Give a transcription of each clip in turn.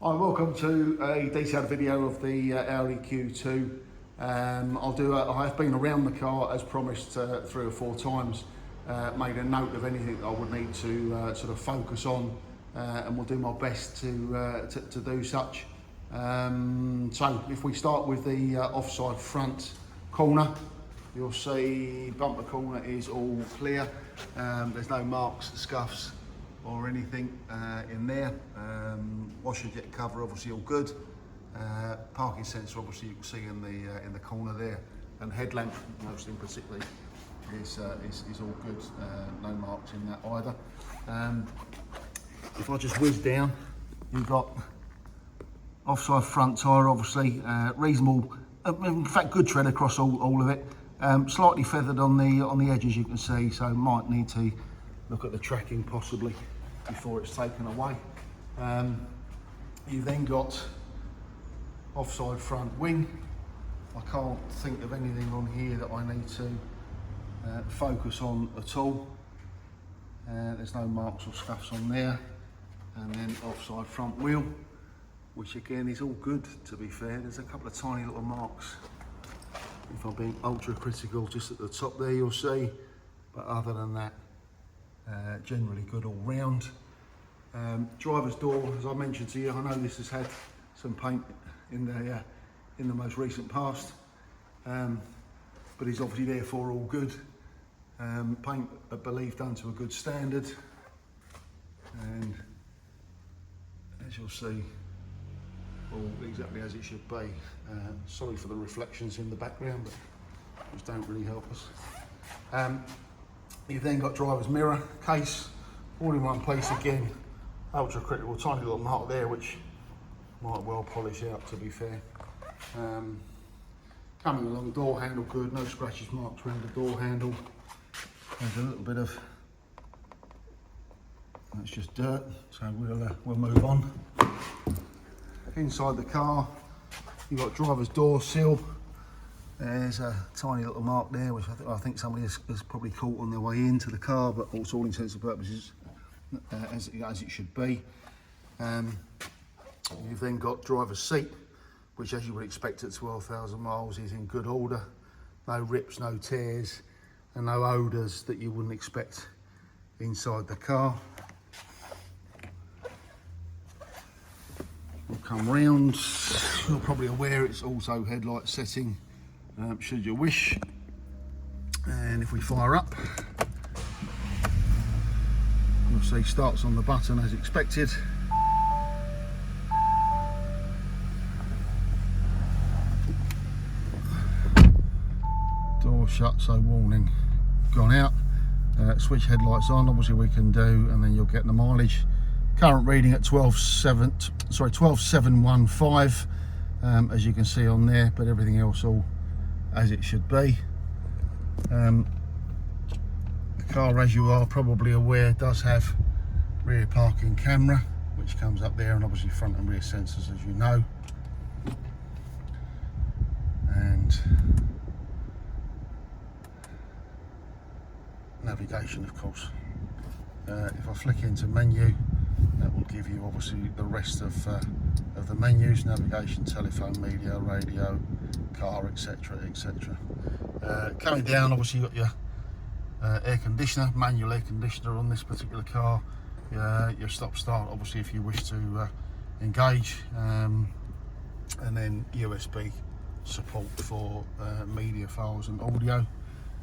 Hi, welcome to a detailed video of the Audi Q2. I have been around the car as promised 3 or 4 times, made a note of anything that I would need to sort of focus on, and will do my best to do such. So if we start with the offside front corner, you'll see bumper corner is all clear. There's no marks, scuffs or anything in there. Washer jet cover obviously all good. Parking sensor obviously you can see in the corner there, and headlamp mostly particularly is all good. No marks in that either. If I just whiz down, you've got offside front tyre obviously, reasonable, in fact good tread across all of it. Slightly feathered on the edges you can see, so might need to look at the tracking possibly before it's taken away. You've then got offside front wing. I can't think of anything on here that I need to focus on at all. There's no marks or scuffs on there. And then offside front wheel, which again is all good to be fair. There's a couple of tiny little marks, if I'm being ultra critical, just at the top there you'll see, but other than that, generally good all round. Driver's door, as I mentioned to you, I know this has had some paint in the most recent past, but it's obviously therefore all good. Paint, I believe, done to a good standard, and as you'll see, all exactly as it should be. Sorry for the reflections in the background, but those don't really help us. You've then got driver's mirror case, all in one place again. Ultra critical, tiny little mark there, which might well polish out to be fair. Coming along, door handle good, no scratches marks around the door handle. There's a little bit of, that's just dirt, so we'll move on. Inside the car, you've got driver's door sill. There's a tiny little mark there, which I think somebody has probably caught on their way into the car, but to all intents and purposes, as it should be. You've then got driver's seat, which as you would expect at 12,000 miles is in good order. No rips, no tears, and no odours that you wouldn't expect inside the car. We'll come round. You're probably aware it's also headlight setting, should you wish. And if we fire up, you'll see starts on the button as expected. Door shut, so warning gone out. Switch headlights on, obviously we can do, and then you'll get the mileage. Current reading at 12,715, as you can see on there, but everything else all as it should be. The car, as you are probably aware, does have rear parking camera, which comes up there, and obviously front and rear sensors, as you know. And navigation, of course. If I flick into menu, that will give you obviously the rest of the menus: navigation, telephone, media, radio, car, etc, etc. Coming down, obviously you've got your air conditioner, manual air conditioner on this particular car. Your stop start, obviously, if you wish to engage, and then USB support for media files and audio,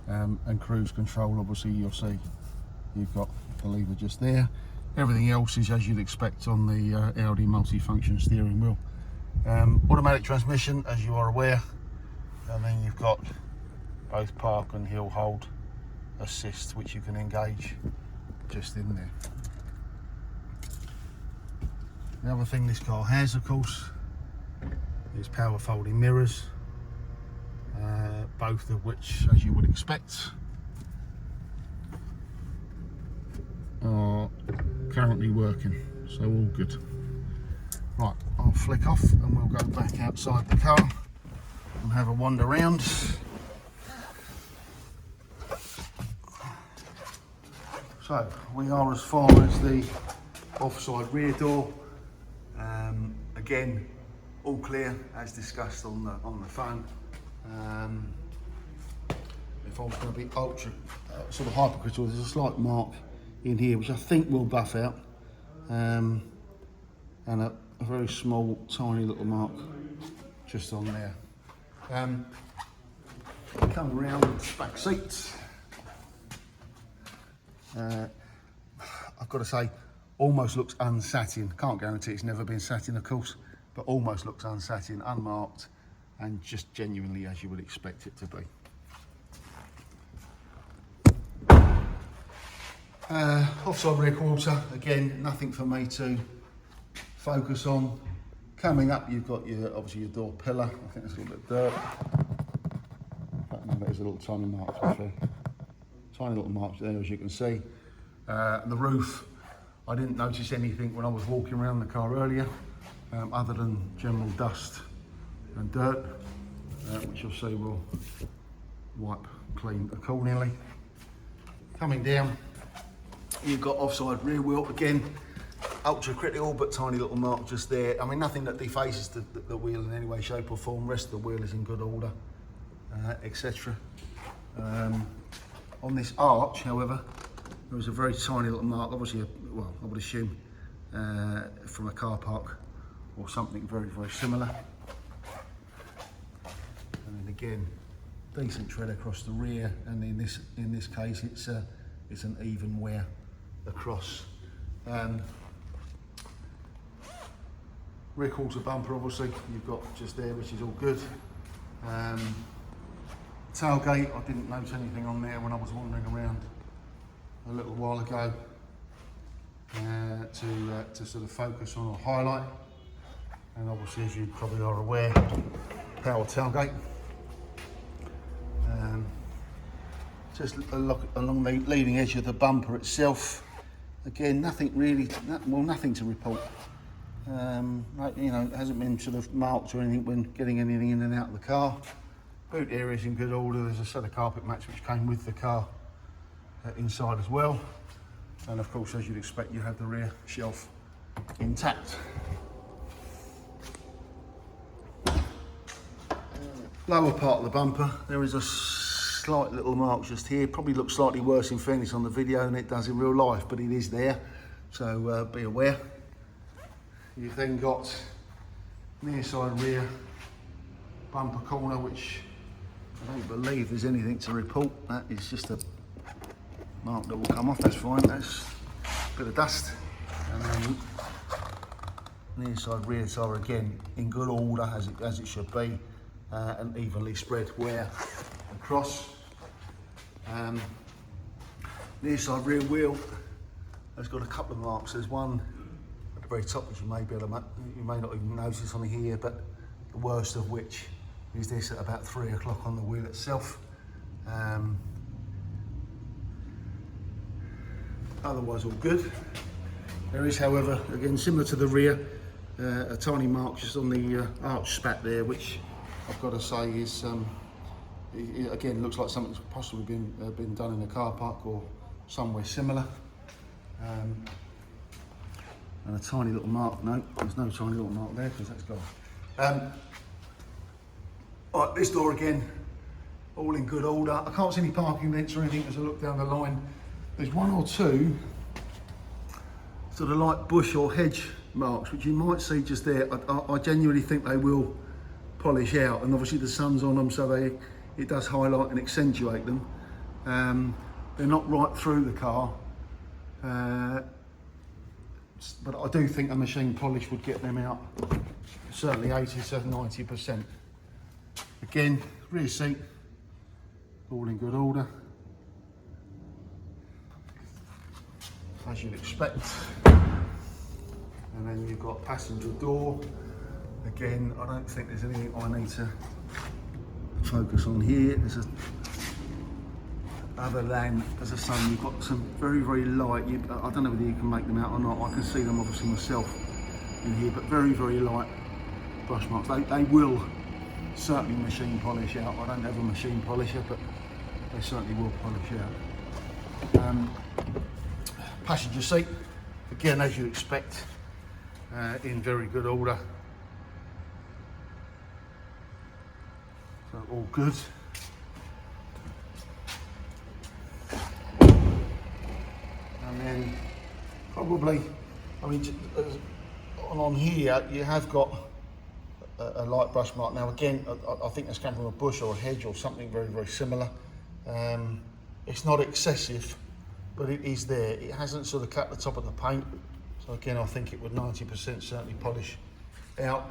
and cruise control. Obviously you'll see you've got the lever just there. Everything else is as you'd expect on the Audi multi-function steering wheel. Automatic transmission, as you are aware, and then you've got both park and hill hold assist, which you can engage just in there. The other thing this car has, of course, is power folding mirrors, both of which, as you would expect, are currently working, so all good. Right, I'll flick off and we'll go back outside the car and have a wander around. So we are as far as the offside rear door. again, all clear as discussed on the phone. If I was going to be ultra sort of hypercritical, there's a slight mark in here which I think will buff out, and a very small, tiny little mark just on there. Come around back seats. I've got to say, almost looks unsatin. Can't guarantee it's never been satin, of course, but almost looks unsatin, unmarked, and just genuinely as you would expect it to be. Offside rear quarter, again, nothing for me to focus on. Coming up, you've got obviously your door pillar. I think there's a little bit of dirt. There's a little tiny mark, tiny little marks there, as you can see. The roof, I didn't notice anything when I was walking around the car earlier, other than general dust and dirt, which you'll see will wipe clean accordingly. Coming down, you've got offside rear wheel, again, ultra critical, but tiny little mark just there. I mean, nothing that defaces the wheel in any way, shape or form. Rest of the wheel is in good order, etc. On this arch, however, there was a very tiny little mark, obviously, well, I would assume from a car park or something very, very similar. And then again, decent tread across the rear, and in this case, it's an even wear across. Rear quarter bumper, obviously, you've got just there, which is all good. Tailgate, I didn't notice anything on there when I was wandering around a little while ago to sort of focus on or highlight. And obviously, as you probably are aware, power tailgate. Just along the leading edge of the bumper itself. Again, nothing really, well, nothing to report. You know, it hasn't been sort of marked or anything when getting anything in and out of the car. Boot area is in good order. There's a set of carpet mats which came with the car inside as well. And of course, as you'd expect, you have the rear shelf intact. Lower part of the bumper, there is a slight little mark just here. Probably looks slightly worse in fairness on the video than it does in real life, but it is there, so be aware. You've then got near side rear bumper corner, which I don't believe there's anything to report. That is just a mark that will come off, that's fine. That's a bit of dust. And then near side rear tire, again, in good order, as it should be, and evenly spread wear across. Near side rear wheel has got a couple of marks. There's one at the very top, which you may not even notice on here, but the worst of which is this at about 3 o'clock on the wheel itself. Otherwise all good. There is, however, again similar to the rear, a tiny mark just on the arch spat there, which I've got to say is again looks like something's possibly been done in a car park or somewhere similar. And a tiny little mark. No, there's no tiny little mark there because that's gone. Right, this door again, all in good order. I can't see any parking dents or anything as I look down the line. There's one or two sort of like bush or hedge marks, which you might see just there. I genuinely think they will polish out, and obviously the sun's on them, so it does highlight and accentuate them. They're not right through the car, but I do think a machine polish would get them out, certainly 80 to 90%. Again, rear seat, all in good order, as you'd expect. And then you've got passenger door. Again, I don't think there's anything I need to focus on here. Other than, as I say, you've got some very, very light, I don't know whether you can make them out or not. I can see them obviously myself in here, but very, very light brush marks. They will certainly machine polish out. I don't have a machine polisher, but they certainly will polish out. Passenger seat, again, as you expect, in very good order. So all good. And then probably, I mean, on here you have got a light brush mark. Now again, I think that's come from a bush or a hedge or something very, very similar. It's not excessive, but it is there. It hasn't sort of cut the top of the paint. So again, I think it would 90% certainly polish out.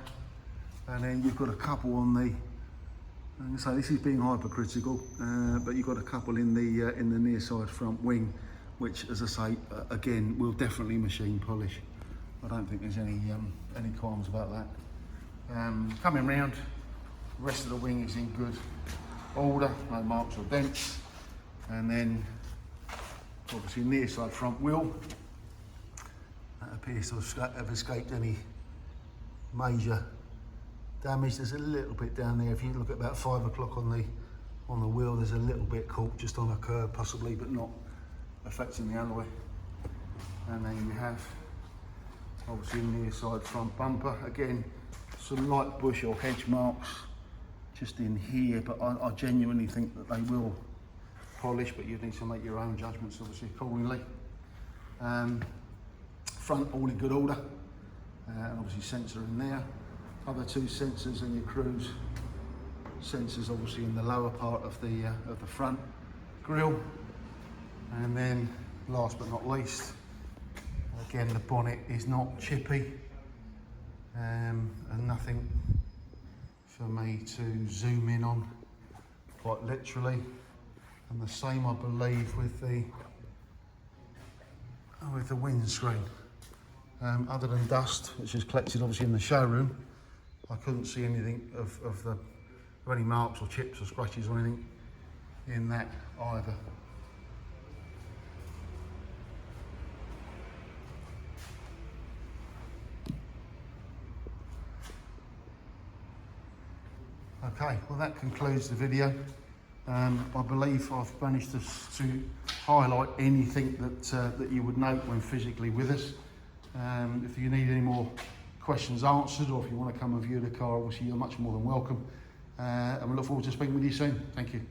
And then you've got a couple on the, so this is being hypercritical, but you've got a couple in the near side front wing, which, as I say, again, will definitely machine polish. I don't think there's any qualms about that. Coming round, the rest of the wing is in good order, no marks or dents. And then, obviously, near side front wheel, that appears to have escaped any major damage. There's a little bit down there. If you look at about 5 o'clock on the wheel, there's a little bit caught just on a curb, possibly, but not affecting the alloy. And then you have, obviously, near side front bumper. Again, some light bush or hedge marks just in here, but I genuinely think that they will polish, but you need to make your own judgments, obviously, accordingly. Front all in good order, and obviously sensor in there. Other two sensors and your cruise sensors, obviously in the lower part of the front grille. And then, last but not least, again, the bonnet is not chippy, and nothing for me to zoom in on, quite literally. And the same, I believe, with the windscreen. Other than dust, which is collected obviously in the showroom, I couldn't see anything of any marks or chips or scratches or anything in that either. Okay, well that concludes the video. I believe I've managed to highlight anything that you would note when physically with us. If you need any more questions answered, or if you want to come and view the car, obviously you're much more than welcome. And we look forward to speaking with you soon. Thank you.